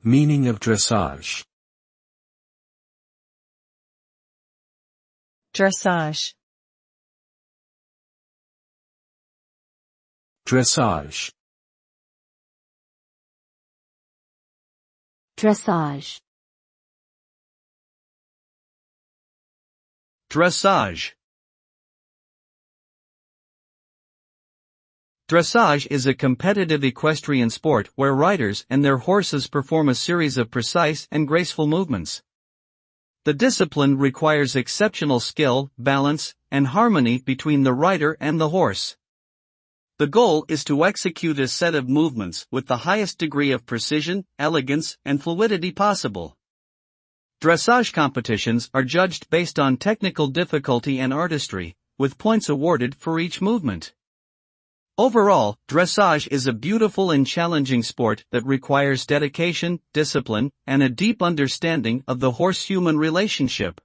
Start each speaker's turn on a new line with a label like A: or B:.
A: Meaning of dressage.
B: Dressage.
A: Dressage.
C: Dressage.
D: Dressage. Dressage is a competitive equestrian sport where riders and their horses perform a series of precise and graceful movements. The discipline requires exceptional skill, balance, and harmony between the rider and the horse. The goal is to execute a set of movements with the highest degree of precision, elegance, and fluidity possible. Dressage competitions are judged based on technical difficulty and artistry, with points awarded for each movement. Overall, dressage is a beautiful and challenging sport that requires dedication, discipline, and a deep understanding of the horse-human relationship.